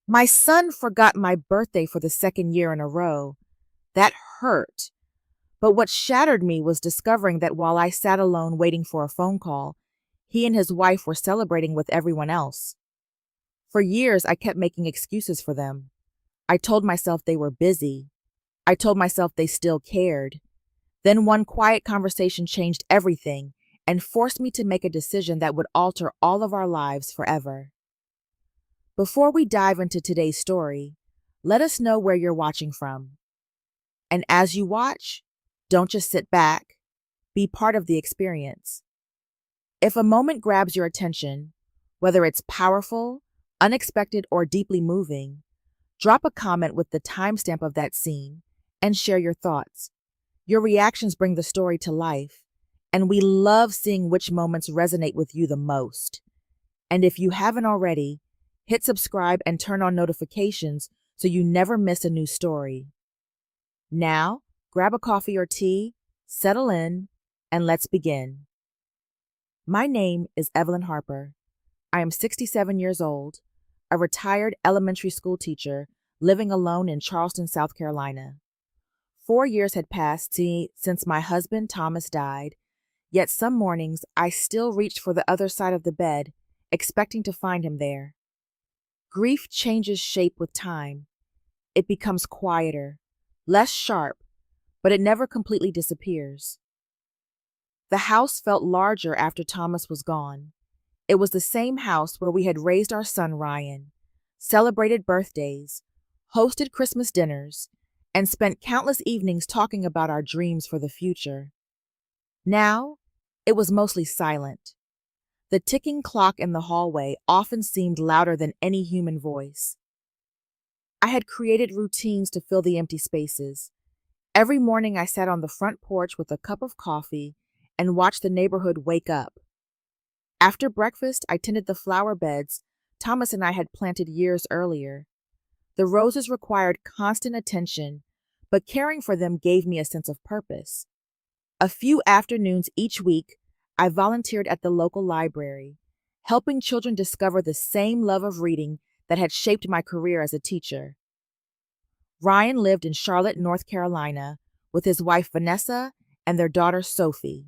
My son forgot my birthday for the second year in a row. That hurt. But what shattered me was discovering that while I sat alone waiting for a phone call, he and his wife were celebrating with everyone else. For years, I kept making excuses for them. I told myself they were busy. I told myself they still cared. Then one quiet conversation changed everything and forced me to make a decision that would alter all of our lives forever. Before we dive into today's story, let us know where you're watching from. And as you watch, don't just sit back, be part of the experience. If a moment grabs your attention, whether it's powerful, unexpected, or deeply moving, drop a comment with the timestamp of that scene and share your thoughts. Your reactions bring the story to life, and we love seeing which moments resonate with you the most. And if you haven't already, hit subscribe and turn on notifications so you never miss a new story. Now, grab a coffee or tea, settle in, and let's begin. My name is Evelyn Harper. I am 67 years old, a retired elementary school teacher living alone in Charleston, South Carolina. 4 years had passed since my husband Thomas died, yet some mornings I still reached for the other side of the bed, expecting to find him there. Grief changes shape with time. It becomes quieter, less sharp, but it never completely disappears. The house felt larger after Thomas was gone. It was the same house where we had raised our son Ryan, celebrated birthdays, hosted Christmas dinners, and spent countless evenings talking about our dreams for the future. Now, it was mostly silent. The ticking clock in the hallway often seemed louder than any human voice. I had created routines to fill the empty spaces. Every morning I sat on the front porch with a cup of coffee and watched the neighborhood wake up. After breakfast, I tended the flower beds Thomas and I had planted years earlier. The roses required constant attention, but caring for them gave me a sense of purpose. A few afternoons each week, I volunteered at the local library, helping children discover the same love of reading that had shaped my career as a teacher. Ryan lived in Charlotte, North Carolina, with his wife Vanessa and their daughter Sophie.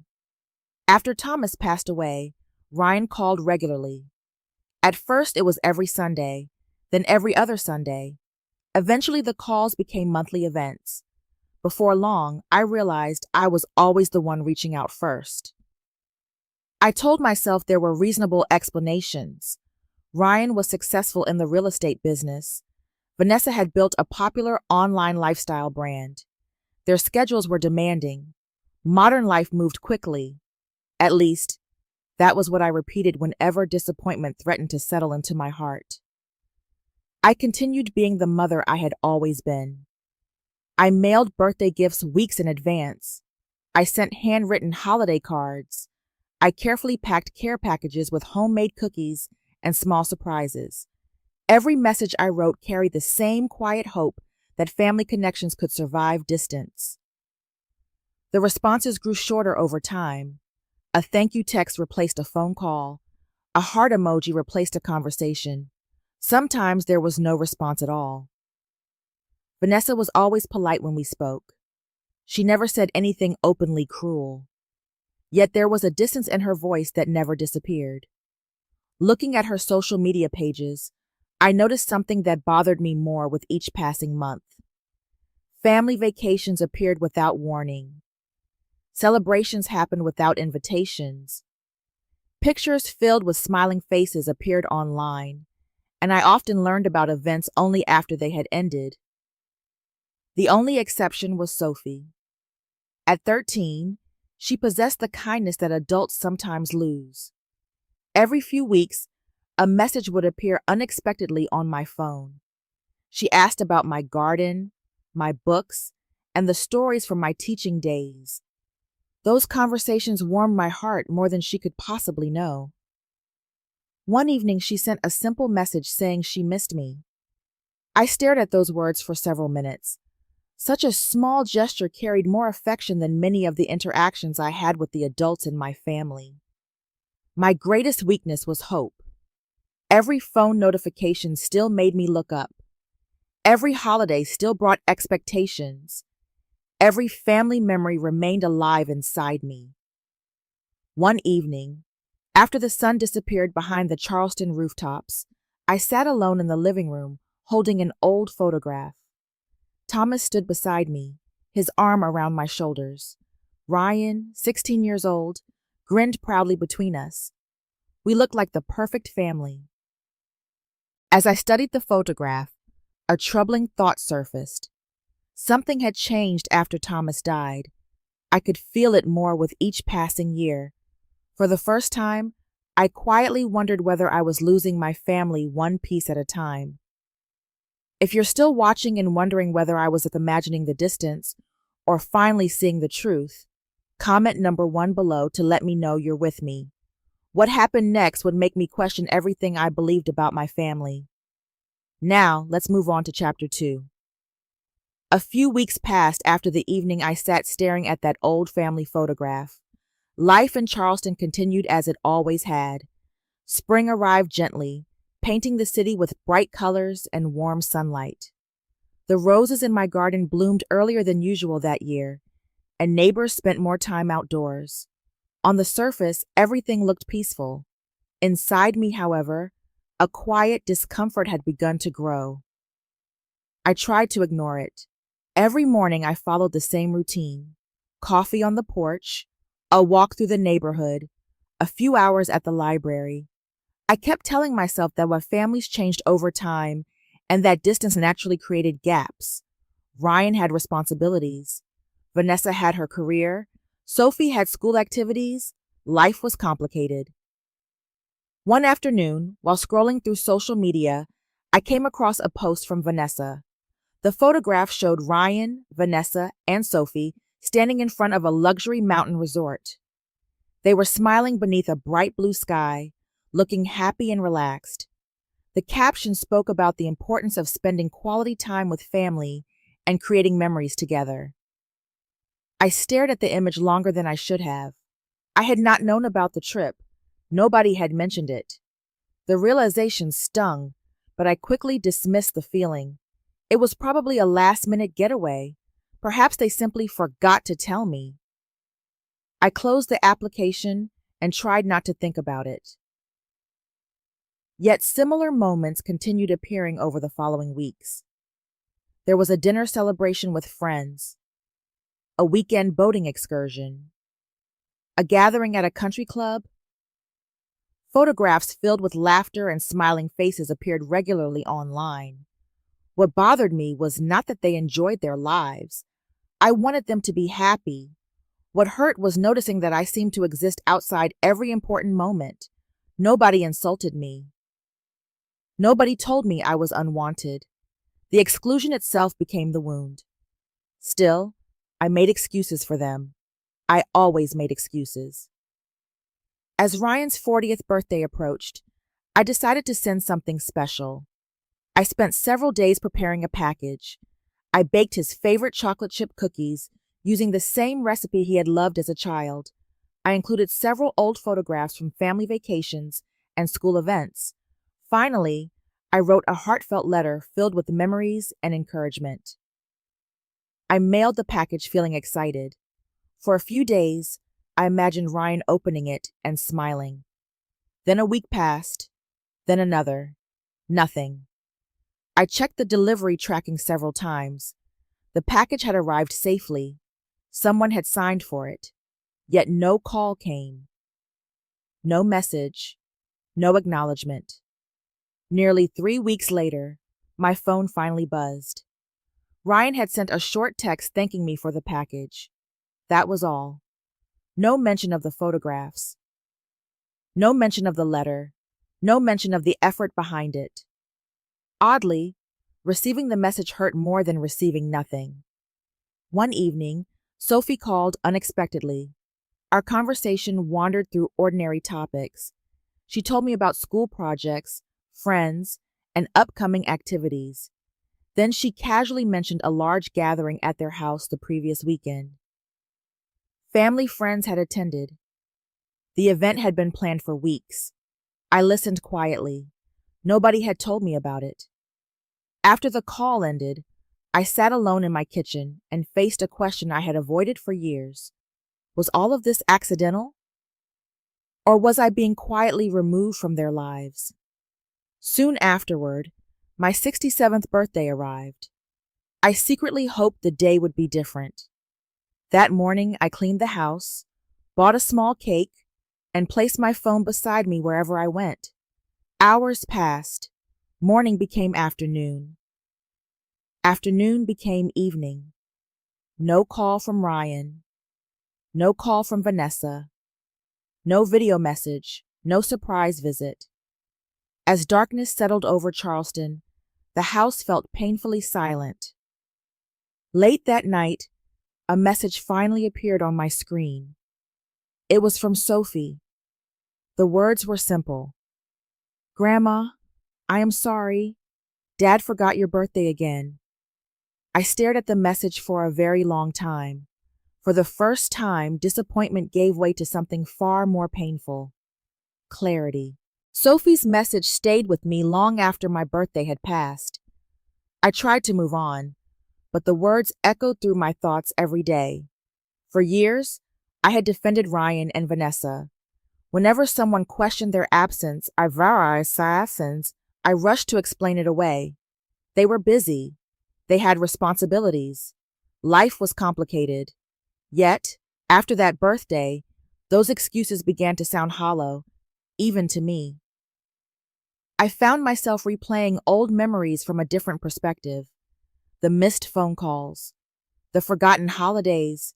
After Thomas passed away, Ryan called regularly. At first, it was every Sunday, then every other Sunday. Eventually, the calls became monthly events. Before long, I realized I was always the one reaching out first. I told myself there were reasonable explanations. Ryan was successful in the real estate business. Vanessa had built a popular online lifestyle brand. Their schedules were demanding. Modern life moved quickly. At least, that was what I repeated whenever disappointment threatened to settle into my heart. I continued being the mother I had always been. I mailed birthday gifts weeks in advance. I sent handwritten holiday cards. I carefully packed care packages with homemade cookies and small surprises. Every message I wrote carried the same quiet hope that family connections could survive distance. The responses grew shorter over time. A thank you text replaced a phone call. A heart emoji replaced a conversation. Sometimes there was no response at all. Vanessa was always polite when we spoke. She never said anything openly cruel. Yet there was a distance in her voice that never disappeared. Looking at her social media pages, I noticed something that bothered me more with each passing month. Family vacations appeared without warning. Celebrations happened without invitations. Pictures filled with smiling faces appeared online, and I often learned about events only after they had ended. The only exception was Sophie. At 13, she possessed the kindness that adults sometimes lose. Every few weeks, a message would appear unexpectedly on my phone. She asked about my garden, my books, and the stories from my teaching days. Those conversations warmed my heart more than she could possibly know. One evening, she sent a simple message saying she missed me. I stared at those words for several minutes. Such a small gesture carried more affection than many of the interactions I had with the adults in my family. My greatest weakness was hope. Every phone notification still made me look up. Every holiday still brought expectations. Every family memory remained alive inside me. One evening, after the sun disappeared behind the Charleston rooftops, I sat alone in the living room, holding an old photograph. Thomas stood beside me, his arm around my shoulders. Ryan, 16 years old, grinned proudly between us. We looked like the perfect family. As I studied the photograph, a troubling thought surfaced. Something had changed after Thomas died. I could feel it more with each passing year. For the first time, I quietly wondered whether I was losing my family one piece at a time. If you're still watching and wondering whether I was imagining the distance or finally seeing the truth, comment number 1 below to let me know you're with me. What happened next would make me question everything I believed about my family. Now, let's move on to chapter 2. A few weeks passed after the evening I sat staring at that old family photograph. Life in Charleston continued as it always had. Spring arrived gently, painting the city with bright colors and warm sunlight. The roses in my garden bloomed earlier than usual that year, and neighbors spent more time outdoors. On the surface, everything looked peaceful. Inside me, however, a quiet discomfort had begun to grow. I tried to ignore it. Every morning I followed the same routine: coffee on the porch, a walk through the neighborhood, a few hours at the library. I kept telling myself that what families changed over time and that distance naturally created gaps. Ryan had responsibilities. Vanessa had her career. Sophie had school activities. Life was complicated. One afternoon, while scrolling through social media, I came across a post from Vanessa. The photograph showed Ryan, Vanessa, and Sophie standing in front of a luxury mountain resort. They were smiling beneath a bright blue sky, looking happy and relaxed. The caption spoke about the importance of spending quality time with family and creating memories together. I stared at the image longer than I should have. I had not known about the trip. Nobody had mentioned it. The realization stung, but I quickly dismissed the feeling. It was probably a last-minute getaway. Perhaps they simply forgot to tell me. I closed the application and tried not to think about it. Yet similar moments continued appearing over the following weeks. There was a dinner celebration with friends, a weekend boating excursion, a gathering at a country club. Photographs filled with laughter and smiling faces appeared regularly online. What bothered me was not that they enjoyed their lives. I wanted them to be happy. What hurt was noticing that I seemed to exist outside every important moment. Nobody insulted me. Nobody told me I was unwanted. The exclusion itself became the wound. Still, I made excuses for them. I always made excuses. As Ryan's 40th birthday approached, I decided to send something special. I spent several days preparing a package. I baked his favorite chocolate chip cookies using the same recipe he had loved as a child. I included several old photographs from family vacations and school events. Finally, I wrote a heartfelt letter filled with memories and encouragement. I mailed the package feeling excited. For a few days, I imagined Ryan opening it and smiling. Then a week passed, then another. Nothing. I checked the delivery tracking several times. The package had arrived safely. Someone had signed for it. Yet no call came. No message. No acknowledgement. Nearly 3 weeks later, my phone finally buzzed. Ryan had sent a short text thanking me for the package. That was all. No mention of the photographs. No mention of the letter. No mention of the effort behind it. Oddly, receiving the message hurt more than receiving nothing. One evening, Sophie called unexpectedly. Our conversation wandered through ordinary topics. She told me about school projects, friends, and upcoming activities. Then she casually mentioned a large gathering at their house the previous weekend. Family friends had attended. The event had been planned for weeks. I listened quietly. Nobody had told me about it. After the call ended, I sat alone in my kitchen and faced a question I had avoided for years. Was all of this accidental? Or was I being quietly removed from their lives? Soon afterward, my 67th birthday arrived. I secretly hoped the day would be different. That morning, I cleaned the house, bought a small cake, and placed my phone beside me wherever I went. Hours passed. Morning became afternoon. Afternoon became evening. No call from Ryan. No call from Vanessa. No video message. No surprise visit. As darkness settled over Charleston, the house felt painfully silent. Late that night, a message finally appeared on my screen. It was from Sophie. The words were simple. Grandma, I am sorry. Dad forgot your birthday again. I stared at the message for a very long time. For the first time, disappointment gave way to something far more painful. Clarity. Sophie's message stayed with me long after my birthday had passed. I tried to move on, but the words echoed through my thoughts every day. For years, I had defended Ryan and Vanessa. Whenever someone questioned their absence, I rushed to explain it away. They were busy. They had responsibilities. Life was complicated. Yet, after that birthday, those excuses began to sound hollow, even to me. I found myself replaying old memories from a different perspective. The missed phone calls, the forgotten holidays,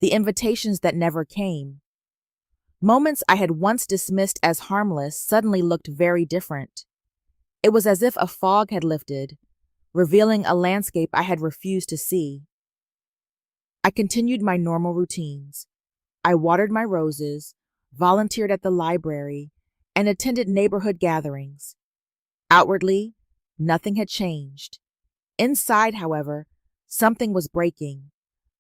the invitations that never came. Moments I had once dismissed as harmless suddenly looked very different. It was as if a fog had lifted, revealing a landscape I had refused to see. I continued my normal routines. I watered my roses, volunteered at the library, and attended neighborhood gatherings. Outwardly, nothing had changed. Inside, however, something was breaking.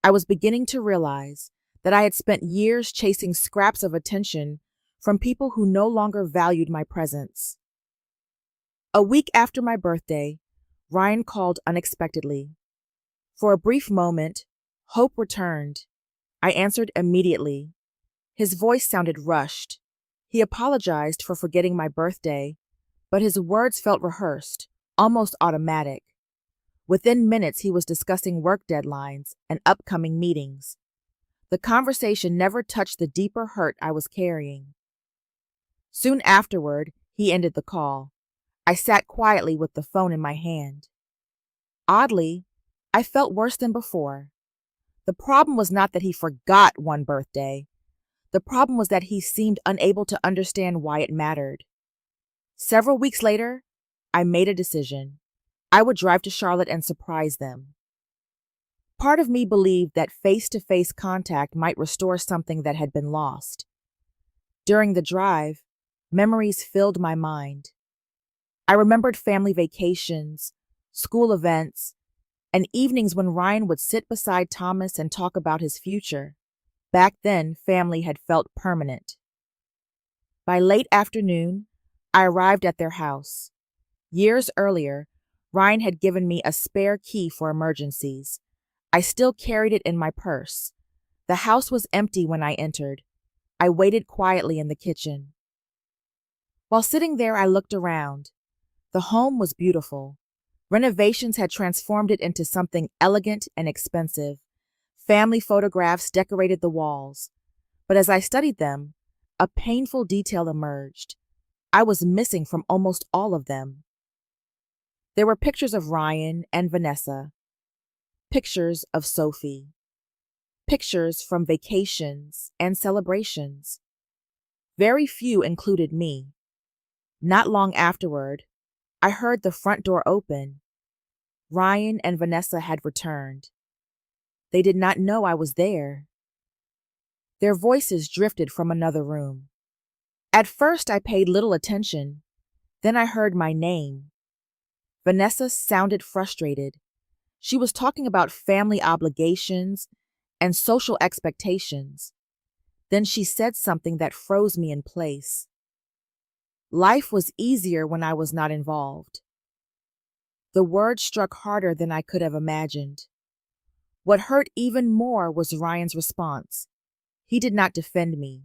I was beginning to realize that I had spent years chasing scraps of attention from people who no longer valued my presence. A week after my birthday, Ryan called unexpectedly. For a brief moment, hope returned. I answered immediately. His voice sounded rushed. He apologized for forgetting my birthday, but his words felt rehearsed, almost automatic. Within minutes, he was discussing work deadlines and upcoming meetings. The conversation never touched the deeper hurt I was carrying. Soon afterward, he ended the call. I sat quietly with the phone in my hand. Oddly, I felt worse than before. The problem was not that he forgot one birthday. The problem was that he seemed unable to understand why it mattered. Several weeks later, I made a decision. I would drive to Charlotte and surprise them. Part of me believed that face-to-face contact might restore something that had been lost. During the drive, memories filled my mind. I remembered family vacations, school events, and evenings when Ryan would sit beside Thomas and talk about his future. Back then, family had felt permanent. By late afternoon, I arrived at their house. Years earlier, Ryan had given me a spare key for emergencies. I still carried it in my purse. The house was empty when I entered. I waited quietly in the kitchen. While sitting there, I looked around. The home was beautiful. Renovations had transformed it into something elegant and expensive. Family photographs decorated the walls. But as I studied them, a painful detail emerged. I was missing from almost all of them. There were pictures of Ryan and Vanessa, pictures of Sophie, pictures from vacations and celebrations. Very few included me. Not long afterward, I heard the front door open. Ryan and Vanessa had returned. They did not know I was there. Their voices drifted from another room. At first, I paid little attention. Then I heard my name. Vanessa sounded frustrated. She was talking about family obligations and social expectations. Then she said something that froze me in place. Life was easier when I was not involved. The word struck harder than I could have imagined. What hurt even more was Ryan's response. He did not defend me.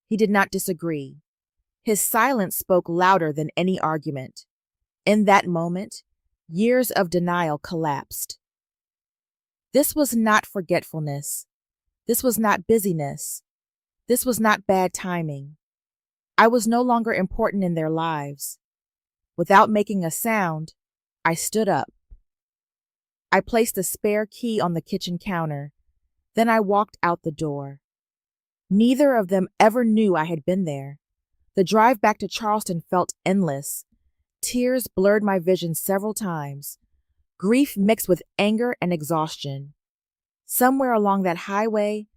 He did not disagree. His silence spoke louder than any argument. In that moment, years of denial collapsed. This was not forgetfulness. This was not busyness. This was not bad timing. I was no longer important in their lives. Without making a sound, I stood up. I placed the spare key on the kitchen counter. Then I walked out the door. Neither of them ever knew I had been there. The drive back to Charleston felt endless. Tears blurred my vision several times. Grief mixed with anger and exhaustion. Somewhere along that highway,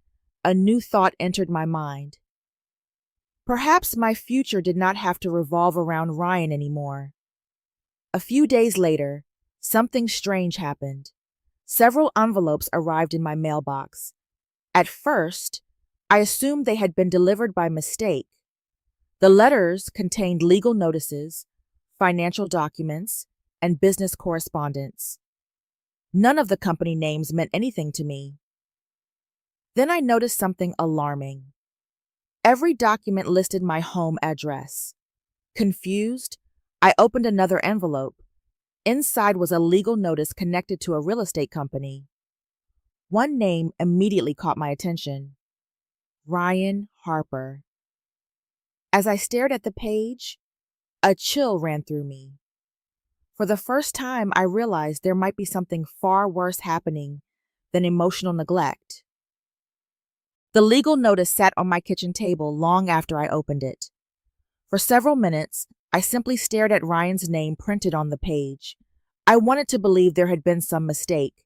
a new thought entered my mind. Perhaps my future did not have to revolve around Ryan anymore. A few days later, something strange happened. Several envelopes arrived in my mailbox. At first, I assumed they had been delivered by mistake. The letters contained legal notices, financial documents, and business correspondence. None of the company names meant anything to me. Then I noticed something alarming. Every document listed my home address. Confused, I opened another envelope. Inside was a legal notice connected to a real estate company. One name immediately caught my attention. Ryan Harper. As I stared at the page, a chill ran through me. For the first time, I realized there might be something far worse happening than emotional neglect. The legal notice sat on my kitchen table long after I opened it. For several minutes, I simply stared at Ryan's name printed on the page. I wanted to believe there had been some mistake.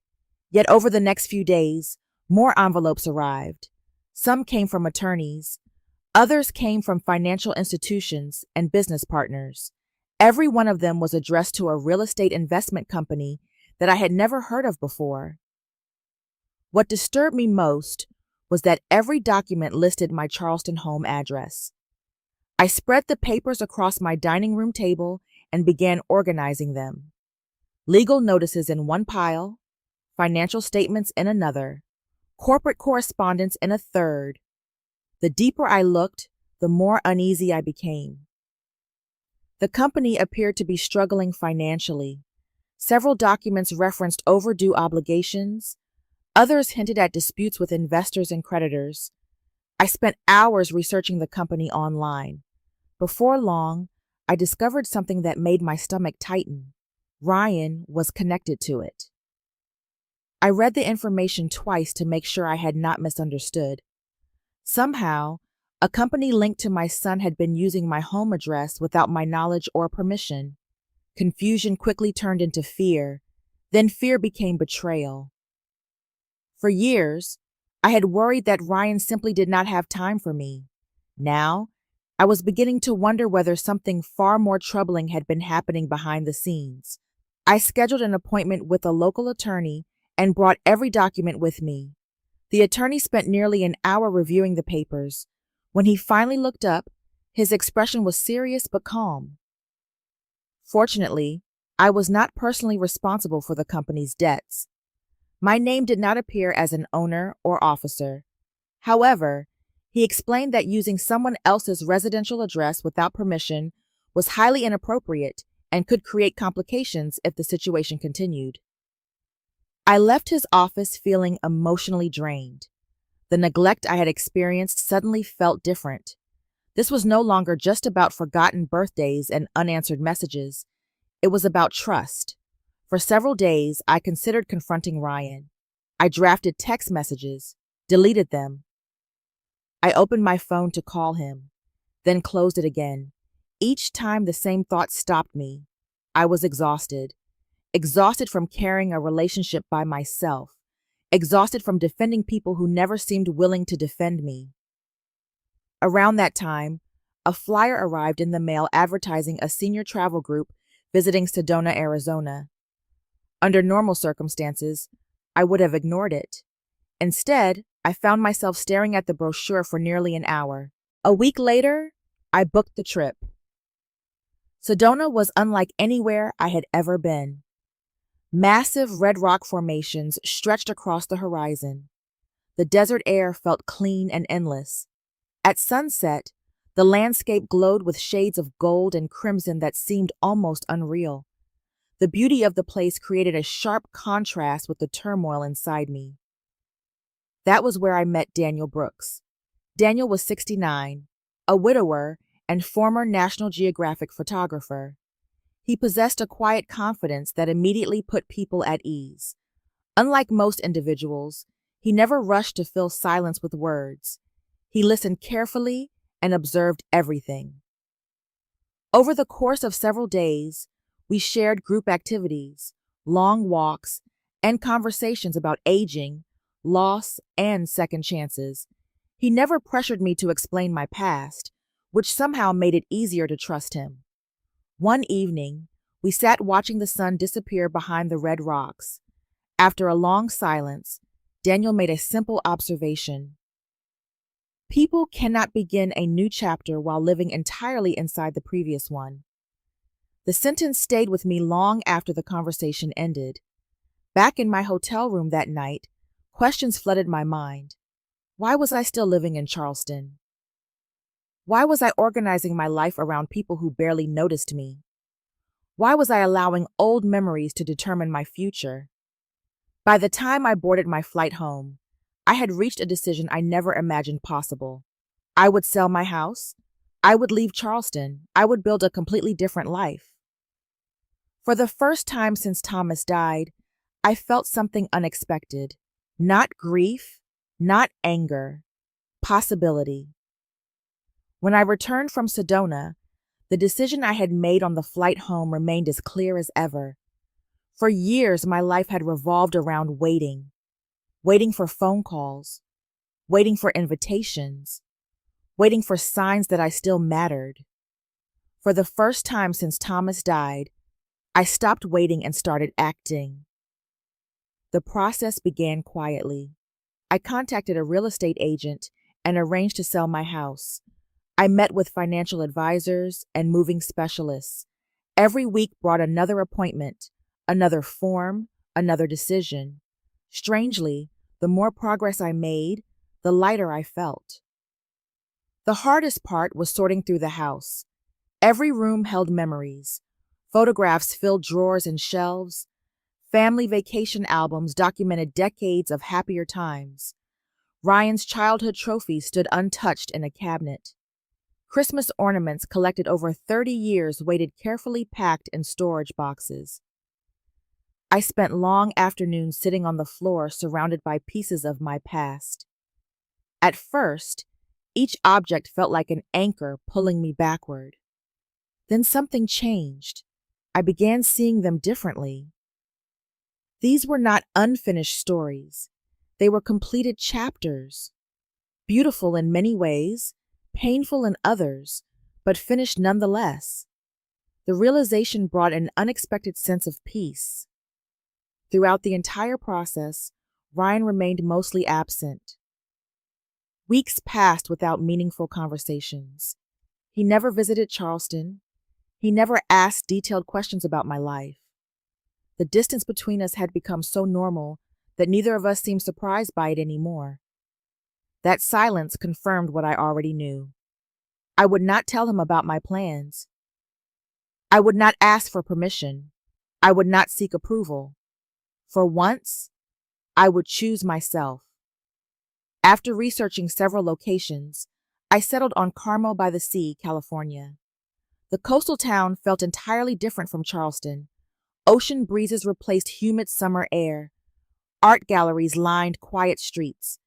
Yet over the next few days, more envelopes arrived. Some came from attorneys. Others came from financial institutions and business partners. Every one of them was addressed to a real estate investment company that I had never heard of before. What disturbed me most was that every document listed my Charleston home address. I spread the papers across my dining room table and began organizing them. Legal notices in one pile, financial statements in another, corporate correspondence in a third. The deeper I looked, the more uneasy I became. The company appeared to be struggling financially. Several documents referenced overdue obligations. Others hinted at disputes with investors and creditors. I spent hours researching the company online. Before long, I discovered something that made my stomach tighten. Ryan was connected to it. I read the information twice to make sure I had not misunderstood. Somehow, a company linked to my son had been using my home address without my knowledge or permission. Confusion quickly turned into fear. Then fear became betrayal. For years, I had worried that Ryan simply did not have time for me. Now, I was beginning to wonder whether something far more troubling had been happening behind the scenes. I scheduled an appointment with a local attorney and brought every document with me. The attorney spent nearly an hour reviewing the papers. When he finally looked up, his expression was serious but calm. Fortunately, I was not personally responsible for the company's debts. My name did not appear as an owner or officer. However, he explained that using someone else's residential address without permission was highly inappropriate and could create complications if the situation continued. I left his office feeling emotionally drained. The neglect I had experienced suddenly felt different. This was no longer just about forgotten birthdays and unanswered messages. It was about trust. For several days, I considered confronting Ryan. I drafted text messages, deleted them. I opened my phone to call him, then closed it again. Each time the same thought stopped me. I was exhausted. Exhausted from carrying a relationship by myself. Exhausted from defending people who never seemed willing to defend me. Around that time, a flyer arrived in the mail advertising a senior travel group visiting Sedona, Arizona. Under normal circumstances, I would have ignored it. Instead, I found myself staring at the brochure for nearly an hour. A week later, I booked the trip. Sedona was unlike anywhere I had ever been. Massive red rock formations stretched across the horizon. The desert air felt clean and endless. At sunset, the landscape glowed with shades of gold and crimson that seemed almost unreal. The beauty of the place created a sharp contrast with the turmoil inside me. That was where I met Daniel Brooks. Daniel was 69, a widower and former National Geographic photographer. He possessed a quiet confidence that immediately put people at ease. Unlike most individuals, he never rushed to fill silence with words. He listened carefully and observed everything. Over the course of several days, we shared group activities, long walks, and conversations about aging, loss, and second chances. He never pressured me to explain my past, which somehow made it easier to trust him. One evening, we sat watching the sun disappear behind the red rocks. After a long silence, Daniel made a simple observation. People cannot begin a new chapter while living entirely inside the previous one. The sentence stayed with me long after the conversation ended. Back in my hotel room that night, questions flooded my mind. Why was I still living in Charleston? Why was I organizing my life around people who barely noticed me? Why was I allowing old memories to determine my future? By the time I boarded my flight home, I had reached a decision I never imagined possible. I would sell my house. I would leave Charleston. I would build a completely different life. For the first time since Thomas died, I felt something unexpected. Not grief, not anger, possibility. When I returned from Sedona, the decision I had made on the flight home remained as clear as ever. For years, my life had revolved around waiting for phone calls, waiting for invitations, waiting for signs that I still mattered. For the first time since Thomas died, I stopped waiting and started acting. The process began quietly. I contacted a real estate agent and arranged to sell my house. I met with financial advisors and moving specialists. Every week brought another appointment, another form, another decision. Strangely, the more progress I made, the lighter I felt. The hardest part was sorting through the house. Every room held memories. Photographs filled drawers and shelves. Family vacation albums documented decades of happier times. Ryan's childhood trophies stood untouched in a cabinet. Christmas ornaments collected over 30 years waited carefully packed in storage boxes. I spent long afternoons sitting on the floor surrounded by pieces of my past. At first, each object felt like an anchor pulling me backward. Then something changed. I began seeing them differently. These were not unfinished stories. They were completed chapters. Beautiful in many ways, painful in others, but finished nonetheless. The realization brought an unexpected sense of peace. Throughout the entire process, Ryan remained mostly absent. Weeks passed without meaningful conversations. He never visited Charleston. He never asked detailed questions about my life. The distance between us had become so normal that neither of us seemed surprised by it anymore. That silence confirmed what I already knew. I would not tell him about my plans. I would not ask for permission. I would not seek approval. For once, I would choose myself. After researching several locations, I settled on Carmel by the Sea, California. The coastal town felt entirely different from Charleston. Ocean breezes replaced humid summer air. Art galleries lined quiet streets.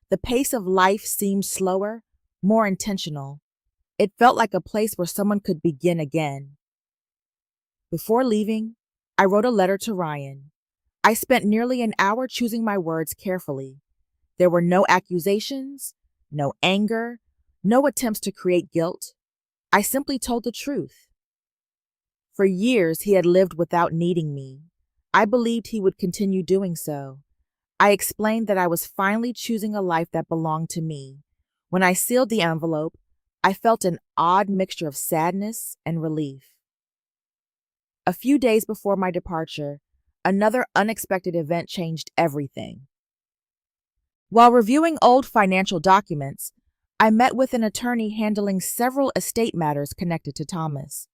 The pace of life seemed slower, more intentional. It felt like a place where someone could begin again. Before leaving, I wrote a letter to Ryan. I spent nearly an hour choosing my words carefully. There were no accusations, no anger, no attempts to create guilt. I simply told the truth. For years, he had lived without needing me. I believed he would continue doing so. I explained that I was finally choosing a life that belonged to me. When I sealed the envelope, I felt an odd mixture of sadness and relief. A few days before my departure, another unexpected event changed everything. While reviewing old financial documents, I met with an attorney handling several estate matters connected to Thomas.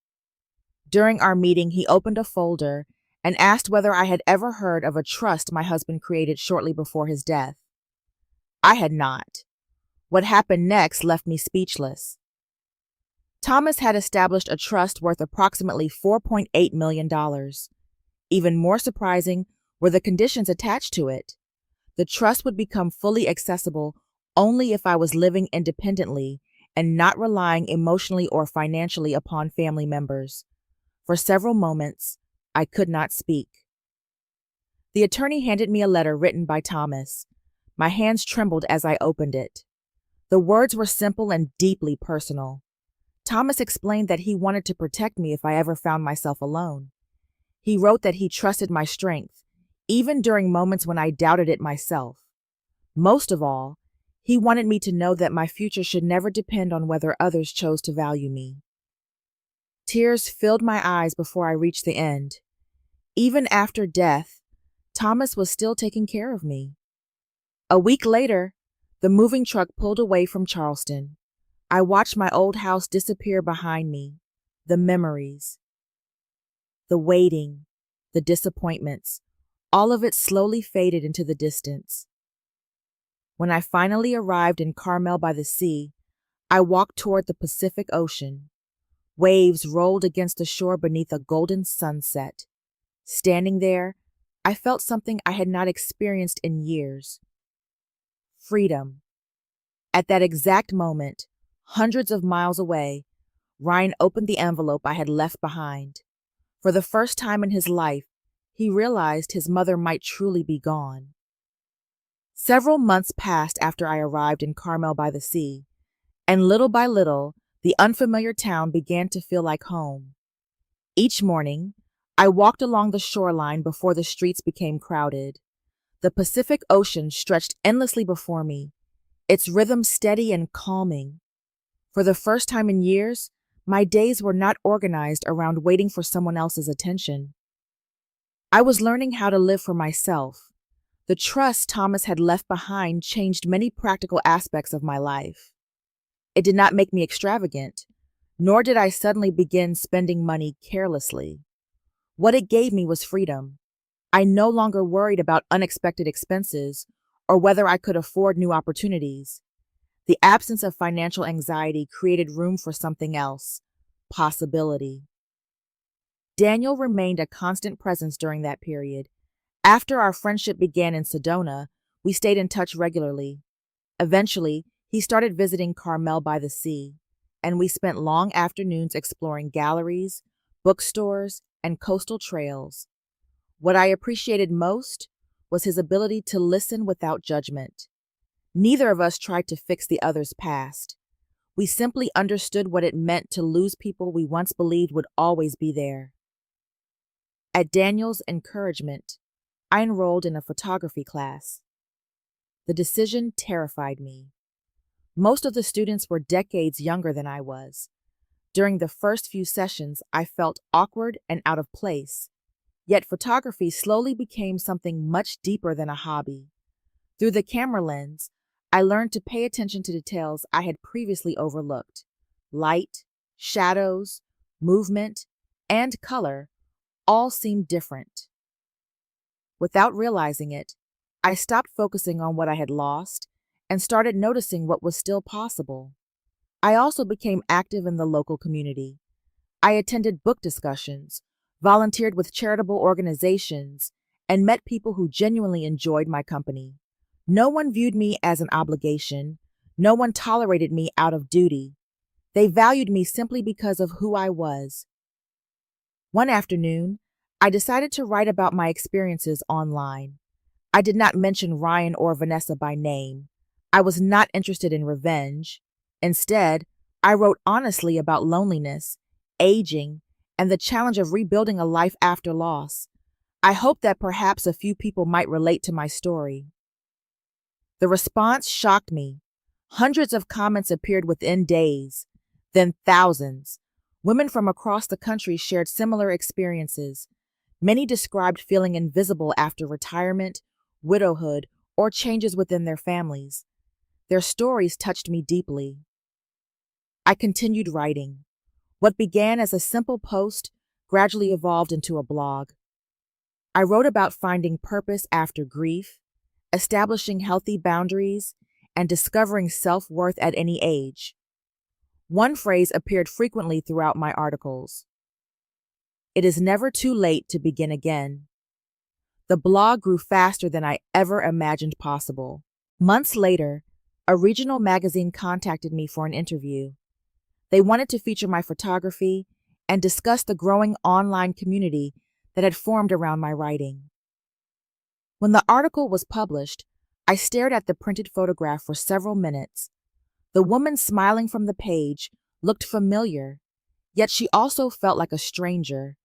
During our meeting, he opened a folder and asked whether I had ever heard of a trust my husband created shortly before his death. I had not. What happened next left me speechless. Thomas had established a trust worth approximately $4.8 million. Even more surprising were the conditions attached to it. The trust would become fully accessible only if I was living independently and not relying emotionally or financially upon family members. For several moments, I could not speak. The attorney handed me a letter written by Thomas. My hands trembled as I opened it. The words were simple and deeply personal. Thomas explained that he wanted to protect me if I ever found myself alone. He wrote that he trusted my strength, even during moments when I doubted it myself. Most of all, he wanted me to know that my future should never depend on whether others chose to value me. Tears filled my eyes before I reached the end. Even after death, Thomas was still taking care of me. A week later, the moving truck pulled away from Charleston. I watched my old house disappear behind me, the memories, the waiting, the disappointments, all of it slowly faded into the distance. When I finally arrived in Carmel by the sea, I walked toward the Pacific Ocean. Waves rolled against the shore beneath a golden sunset. Standing there, I felt something I had not experienced in years. Freedom. At that exact moment, hundreds of miles away, Ryan opened the envelope I had left behind. For the first time in his life, he realized his mother might truly be gone. Several months passed after I arrived in Carmel by the sea, and little by little, the unfamiliar town began to feel like home. Each morning, I walked along the shoreline before the streets became crowded. The Pacific Ocean stretched endlessly before me, its rhythm steady and calming. For the first time in years, my days were not organized around waiting for someone else's attention. I was learning how to live for myself. The trust Thomas had left behind changed many practical aspects of my life. It did not make me extravagant, nor did I suddenly begin spending money carelessly. What it gave me was freedom. I no longer worried about unexpected expenses or whether I could afford new opportunities. The absence of financial anxiety created room for something else, possibility. Daniel remained a constant presence during that period. After our friendship began in Sedona, we stayed in touch regularly. Eventually, he started visiting Carmel by the sea, and we spent long afternoons exploring galleries, bookstores, and coastal trails. What I appreciated most was his ability to listen without judgment. Neither of us tried to fix the other's past. We simply understood what it meant to lose people we once believed would always be there. At Daniel's encouragement, I enrolled in a photography class. The decision terrified me. Most of the students were decades younger than I was. During the first few sessions, I felt awkward and out of place. Yet photography slowly became something much deeper than a hobby. Through the camera lens, I learned to pay attention to details I had previously overlooked. Light, shadows, movement, and color all seemed different. Without realizing it, I stopped focusing on what I had lost and started noticing what was still possible. I also became active in the local community. I attended book discussions, volunteered with charitable organizations, and met people who genuinely enjoyed my company. No one viewed me as an obligation. No one tolerated me out of duty. They valued me simply because of who I was. One afternoon, I decided to write about my experiences online. I did not mention Ryan or Vanessa by name. I was not interested in revenge. Instead, I wrote honestly about loneliness, aging, and the challenge of rebuilding a life after loss. I hoped that perhaps a few people might relate to my story. The response shocked me. Hundreds of comments appeared within days, then thousands. Women from across the country shared similar experiences. Many described feeling invisible after retirement, widowhood, or changes within their families. Their stories touched me deeply. I continued writing. What began as a simple post gradually evolved into a blog. I wrote about finding purpose after grief, establishing healthy boundaries, and discovering self-worth at any age. One phrase appeared frequently throughout my articles. It is never too late to begin again. The blog grew faster than I ever imagined possible. Months later, a regional magazine contacted me for an interview. They wanted to feature my photography and discuss the growing online community that had formed around my writing. When the article was published, I stared at the printed photograph for several minutes. The woman smiling from the page looked familiar, yet she also felt like a stranger,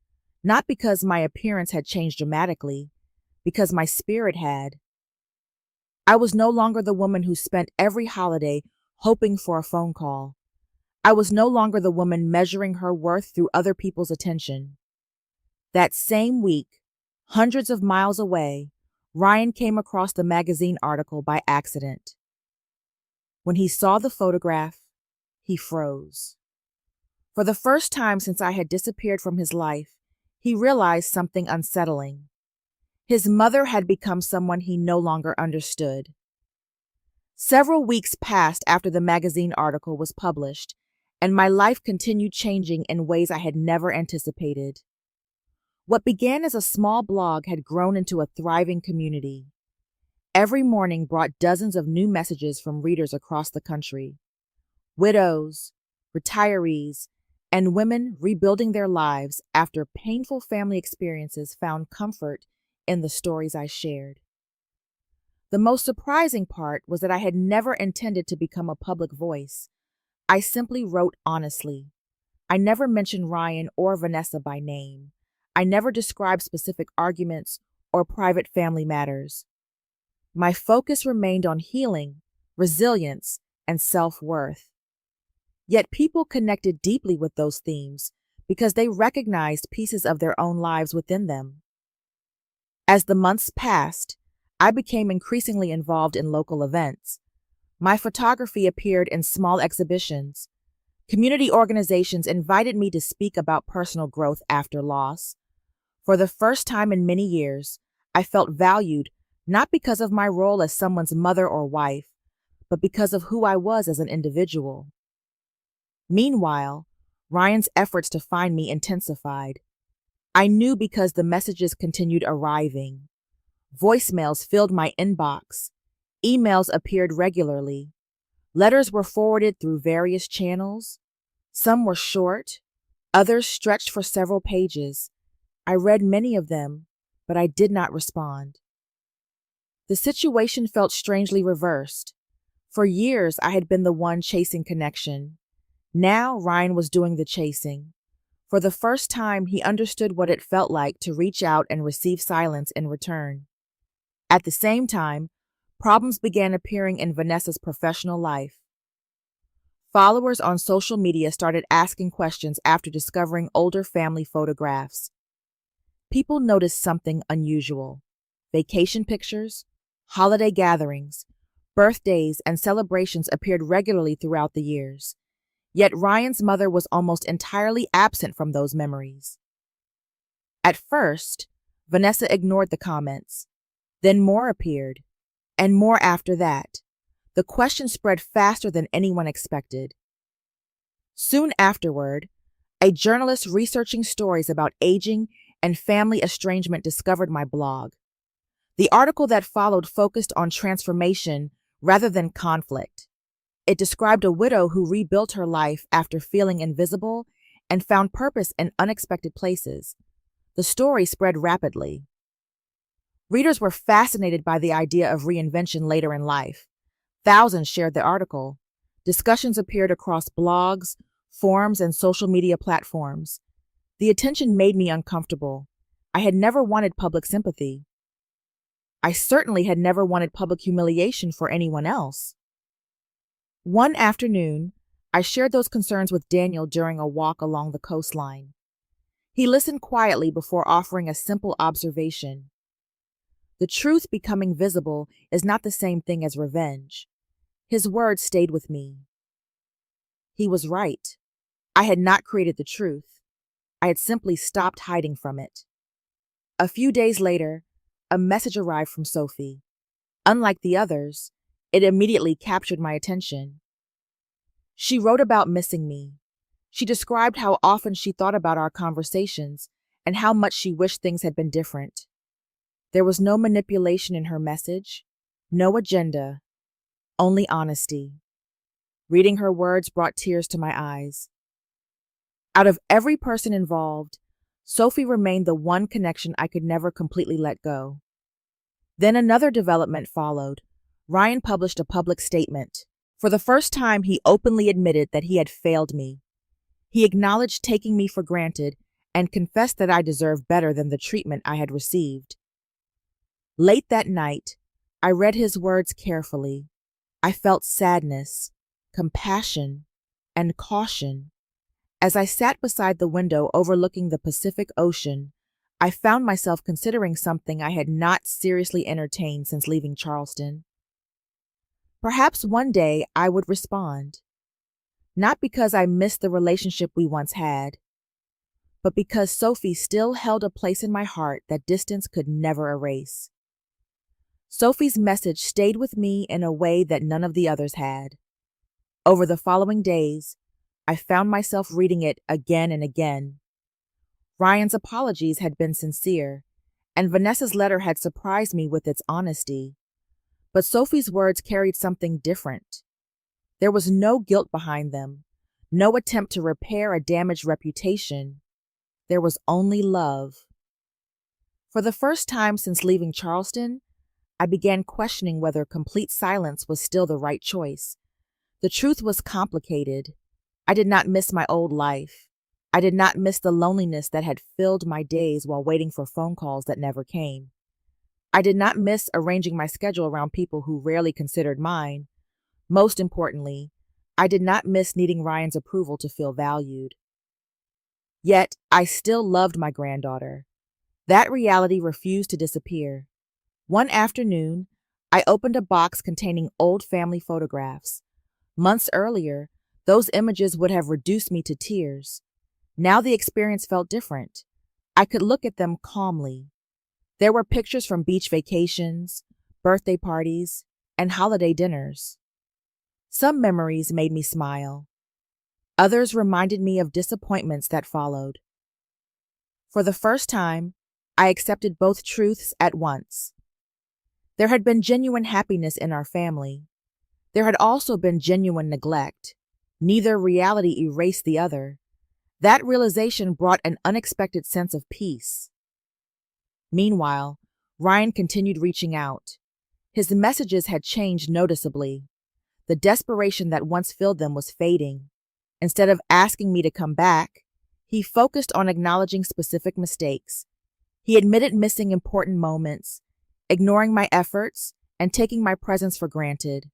not because my appearance had changed dramatically, because my spirit had. I was no longer the woman who spent every holiday hoping for a phone call. I was no longer the woman measuring her worth through other people's attention. That same week, hundreds of miles away, Ryan came across the magazine article by accident. When he saw the photograph, he froze. For the first time since I had disappeared from his life, he realized something unsettling. His mother had become someone he no longer understood. Several weeks passed after the magazine article was published, and my life continued changing in ways I had never anticipated. What began as a small blog had grown into a thriving community. Every morning brought dozens of new messages from readers across the country. Widows, retirees, and women rebuilding their lives after painful family experiences found comfort in the stories I shared. The most surprising part was that I had never intended to become a public voice. I simply wrote honestly. I never mentioned Ryan or Vanessa by name. I never described specific arguments or private family matters. My focus remained on healing, resilience, and self-worth. Yet people connected deeply with those themes because they recognized pieces of their own lives within them. As the months passed, I became increasingly involved in local events. My photography appeared in small exhibitions. Community organizations invited me to speak about personal growth after loss. For the first time in many years, I felt valued not because of my role as someone's mother or wife, but because of who I was as an individual. Meanwhile, Ryan's efforts to find me intensified. I knew because the messages continued arriving. Voicemails filled my inbox. Emails appeared regularly. Letters were forwarded through various channels. Some were short, others stretched for several pages. I read many of them, but I did not respond. The situation felt strangely reversed. For years, I had been the one chasing connection. Now, Ryan was doing the chasing. For the first time, he understood what it felt like to reach out and receive silence in return. At the same time, problems began appearing in Vanessa's professional life. Followers on social media started asking questions after discovering older family photographs. People noticed something unusual. Vacation pictures, holiday gatherings, birthdays, and celebrations appeared regularly throughout the years. Yet Ryan's mother was almost entirely absent from those memories. At first, Vanessa ignored the comments. Then more appeared, and more after that. The question spread faster than anyone expected. Soon afterward, a journalist researching stories about aging and family estrangement discovered my blog. The article that followed focused on transformation rather than conflict. It described a widow who rebuilt her life after feeling invisible and found purpose in unexpected places. The story spread rapidly. Readers were fascinated by the idea of reinvention later in life. Thousands shared the article. Discussions appeared across blogs, forums, and social media platforms. The attention made me uncomfortable. I had never wanted public sympathy. I certainly had never wanted public humiliation for anyone else. One afternoon, I shared those concerns with Daniel during a walk along the coastline. He listened quietly before offering a simple observation. The truth becoming visible is not the same thing as revenge. His words stayed with me. He was right. I had not created the truth. I had simply stopped hiding from it. A few days later, a message arrived from Sophie. Unlike the others, it immediately captured my attention. She wrote about missing me. She described how often she thought about our conversations and how much she wished things had been different. There was no manipulation in her message, no agenda, only honesty. Reading her words brought tears to my eyes. Out of every person involved, Sophie remained the one connection I could never completely let go. Then another development followed. Ryan published a public statement. For the first time, he openly admitted that he had failed me. He acknowledged taking me for granted and confessed that I deserved better than the treatment I had received. Late that night, I read his words carefully. I felt sadness, compassion, and caution. As I sat beside the window overlooking the Pacific Ocean, I found myself considering something I had not seriously entertained since leaving Charleston. Perhaps one day I would respond. Not because I missed the relationship we once had, but because Sophie still held a place in my heart that distance could never erase. Sophie's message stayed with me in a way that none of the others had. Over the following days, I found myself reading it again and again. Ryan's apologies had been sincere, and Vanessa's letter had surprised me with its honesty. But Sophie's words carried something different. There was no guilt behind them, no attempt to repair a damaged reputation. There was only love. For the first time since leaving Charleston, I began questioning whether complete silence was still the right choice. The truth was complicated. I did not miss my old life. I did not miss the loneliness that had filled my days while waiting for phone calls that never came. I did not miss arranging my schedule around people who rarely considered mine. Most importantly, I did not miss needing Ryan's approval to feel valued. Yet, I still loved my granddaughter. That reality refused to disappear. One afternoon, I opened a box containing old family photographs. Months earlier, those images would have reduced me to tears. Now the experience felt different. I could look at them calmly. There were pictures from beach vacations, birthday parties, and holiday dinners. Some memories made me smile. Others reminded me of disappointments that followed. For the first time, I accepted both truths at once. There had been genuine happiness in our family. There had also been genuine neglect. Neither reality erased the other. That realization brought an unexpected sense of peace. Meanwhile, Ryan continued reaching out. His messages had changed noticeably. The desperation that once filled them was fading. Instead of asking me to come back, he focused on acknowledging specific mistakes. He admitted missing important moments, ignoring my efforts, and taking my presence for granted.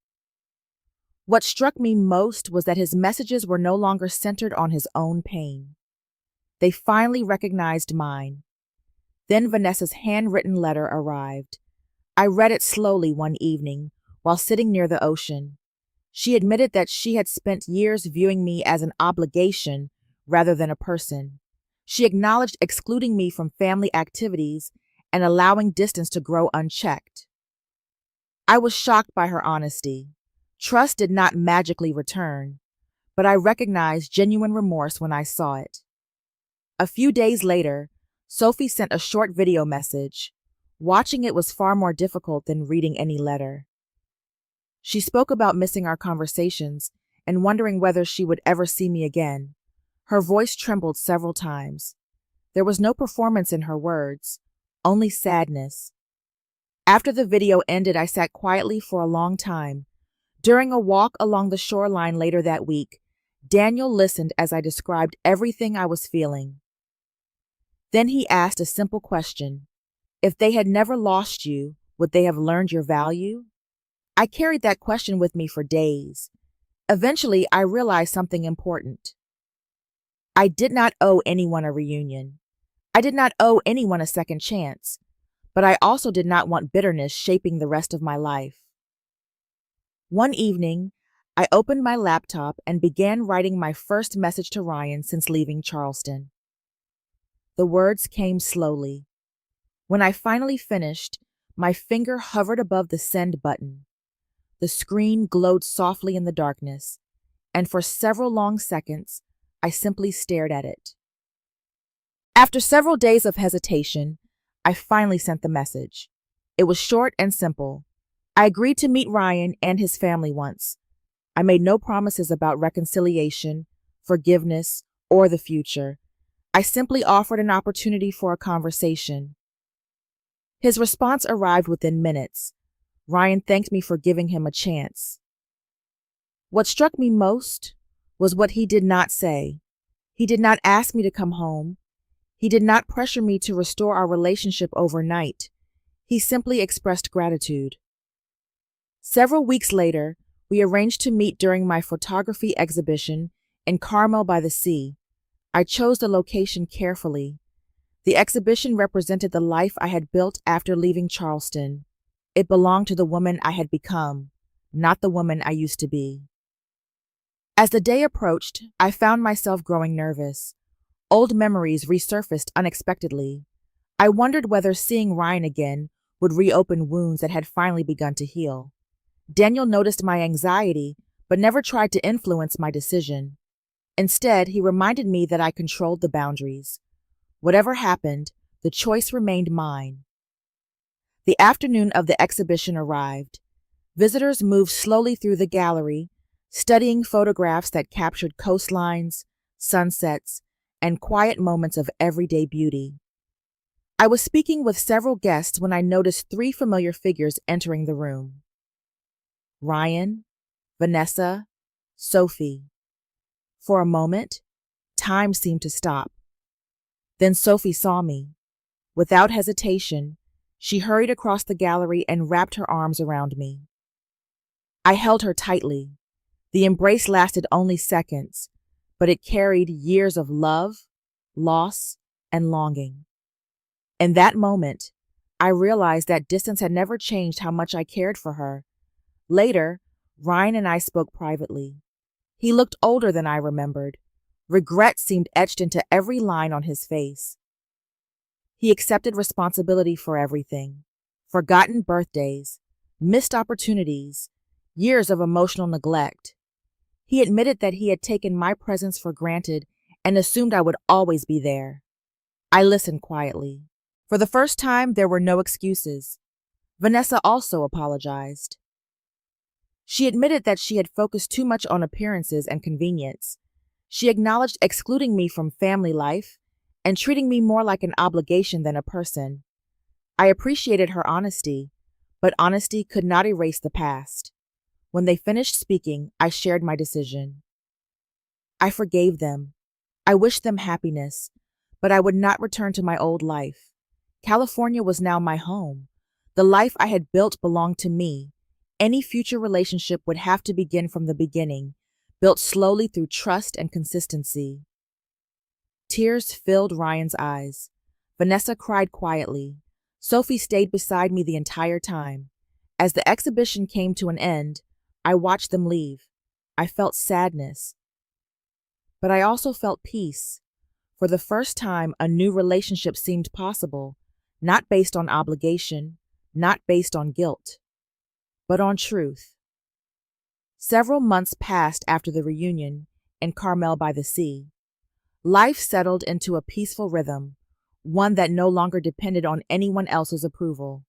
What struck me most was that his messages were no longer centered on his own pain. They finally recognized mine. Then Vanessa's handwritten letter arrived. I read it slowly one evening while sitting near the ocean. She admitted that she had spent years viewing me as an obligation rather than a person. She acknowledged excluding me from family activities and allowing distance to grow unchecked. I was shocked by her honesty. Trust did not magically return, but I recognized genuine remorse when I saw it. A few days later, Sophie sent a short video message. Watching it was far more difficult than reading any letter. She spoke about missing our conversations and wondering whether she would ever see me again. Her voice trembled several times. There was no performance in her words, only sadness. After the video ended, I sat quietly for a long time. During a walk along the shoreline later that week, Daniel listened as I described everything I was feeling. Then he asked a simple question. If they had never lost you, would they have learned your value? I carried that question with me for days. Eventually, I realized something important. I did not owe anyone a reunion. I did not owe anyone a second chance, but I also did not want bitterness shaping the rest of my life. One evening, I opened my laptop and began writing my first message to Ryan since leaving Charleston. The words came slowly. When I finally finished, my finger hovered above the send button. The screen glowed softly in the darkness, and for several long seconds, I simply stared at it. After several days of hesitation, I finally sent the message. It was short and simple. I agreed to meet Ryan and his family once. I made no promises about reconciliation, forgiveness, or the future. I simply offered an opportunity for a conversation. His response arrived within minutes. Ryan thanked me for giving him a chance. What struck me most was what he did not say. He did not ask me to come home. He did not pressure me to restore our relationship overnight. He simply expressed gratitude. Several weeks later, we arranged to meet during my photography exhibition in Carmel by the Sea. I chose the location carefully. The exhibition represented the life I had built after leaving Charleston. It belonged to the woman I had become, not the woman I used to be. As the day approached, I found myself growing nervous. Old memories resurfaced unexpectedly. I wondered whether seeing Ryan again would reopen wounds that had finally begun to heal. Daniel noticed my anxiety, but never tried to influence my decision. Instead, he reminded me that I controlled the boundaries. Whatever happened, the choice remained mine. The afternoon of the exhibition arrived. Visitors moved slowly through the gallery, studying photographs that captured coastlines, sunsets, and quiet moments of everyday beauty. I was speaking with several guests when I noticed three familiar figures entering the room. Ryan, Vanessa, Sophie. For a moment, time seemed to stop. Then Sophie saw me. Without hesitation, she hurried across the gallery and wrapped her arms around me. I held her tightly. The embrace lasted only seconds, but it carried years of love, loss, and longing. In that moment, I realized that distance had never changed how much I cared for her. Later, Ryan and I spoke privately. He looked older than I remembered. Regret seemed etched into every line on his face. He accepted responsibility for everything: forgotten birthdays, missed opportunities, years of emotional neglect. He admitted that he had taken my presence for granted and assumed I would always be there. I listened quietly. For the first time, there were no excuses. Vanessa also apologized. She admitted that she had focused too much on appearances and convenience. She acknowledged excluding me from family life and treating me more like an obligation than a person. I appreciated her honesty, but honesty could not erase the past. When they finished speaking, I shared my decision. I forgave them. I wished them happiness, but I would not return to my old life. California was now my home. The life I had built belonged to me. Any future relationship would have to begin from the beginning, built slowly through trust and consistency. Tears filled Ryan's eyes. Vanessa cried quietly. Sophie stayed beside me the entire time. As the exhibition came to an end, I watched them leave. I felt sadness, but I also felt peace. For the first time, a new relationship seemed possible, not based on obligation, not based on guilt, but on truth. Several months passed after the reunion in Carmel by the Sea. Life settled into a peaceful rhythm, one that no longer depended on anyone else's approval.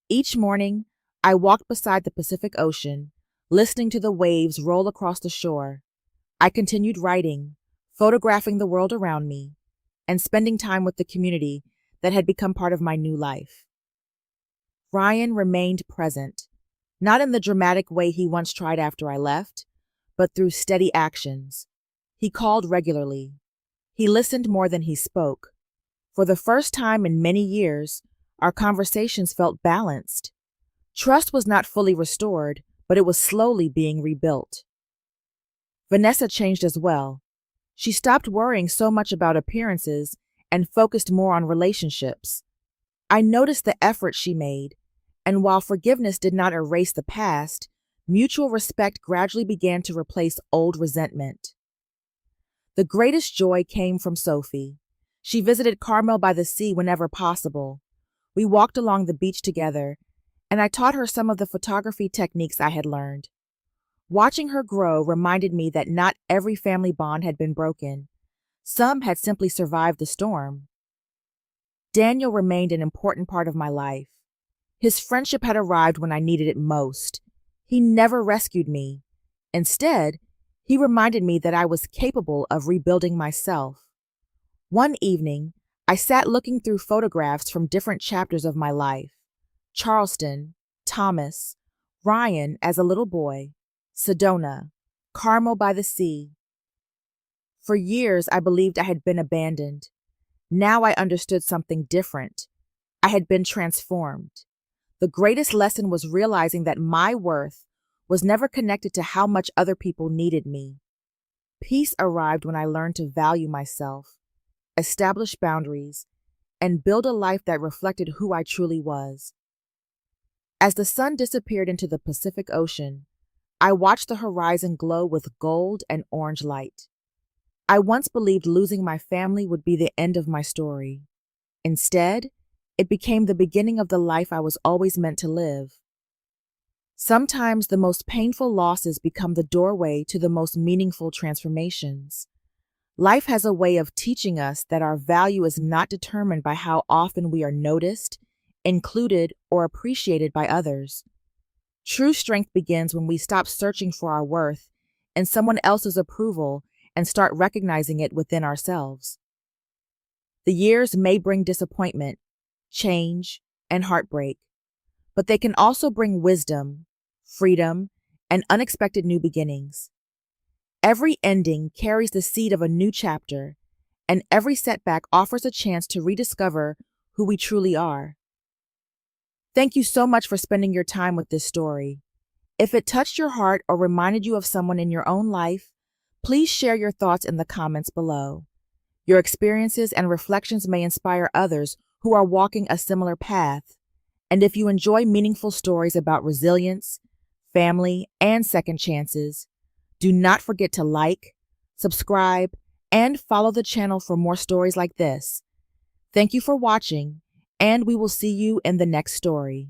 Each morning, I walked beside the Pacific Ocean, listening to the waves roll across the shore. I continued writing, photographing the world around me, and spending time with the community that had become part of my new life. Ryan remained present, not in the dramatic way he once tried after I left, but through steady actions. He called regularly. He listened more than he spoke. For the first time in many years, our conversations felt balanced. Trust was not fully restored, but it was slowly being rebuilt. Vanessa changed as well. She stopped worrying so much about appearances and focused more on relationships. I noticed the effort she made, and while forgiveness did not erase the past, mutual respect gradually began to replace old resentment. The greatest joy came from Sophie. She visited Carmel by the sea whenever possible. We walked along the beach together, and I taught her some of the photography techniques I had learned. Watching her grow reminded me that not every family bond had been broken. Some had simply survived the storm. Daniel remained an important part of my life. His friendship had arrived when I needed it most. He never rescued me. Instead, he reminded me that I was capable of rebuilding myself. One evening, I sat looking through photographs from different chapters of my life. Charleston, Thomas, Ryan as a little boy, Sedona, Carmel by the sea. For years, I believed I had been abandoned. Now I understood something different. I had been transformed. The greatest lesson was realizing that my worth was never connected to how much other people needed me. Peace arrived when I learned to value myself, establish boundaries, and build a life that reflected who I truly was. As the sun disappeared into the Pacific Ocean, I watched the horizon glow with gold and orange light. I once believed losing my family would be the end of my story. Instead, it became the beginning of the life I was always meant to live. Sometimes the most painful losses become the doorway to the most meaningful transformations. Life has a way of teaching us that our value is not determined by how often we are noticed, included, or appreciated by others. True strength begins when we stop searching for our worth in someone else's approval and start recognizing it within ourselves. The years may bring disappointment, change, and heartbreak, but they can also bring wisdom, freedom, and unexpected new beginnings. Every ending carries the seed of a new chapter, and every setback offers a chance to rediscover who we truly are. Thank you so much for spending your time with this story. If it touched your heart or reminded you of someone in your own life, please share your thoughts in the comments below. Your experiences and reflections may inspire others who are walking a similar path. And if you enjoy meaningful stories about resilience, family, and second chances, do not forget to like, subscribe, and follow the channel for more stories like this. Thank you for watching, and we will see you in the next story.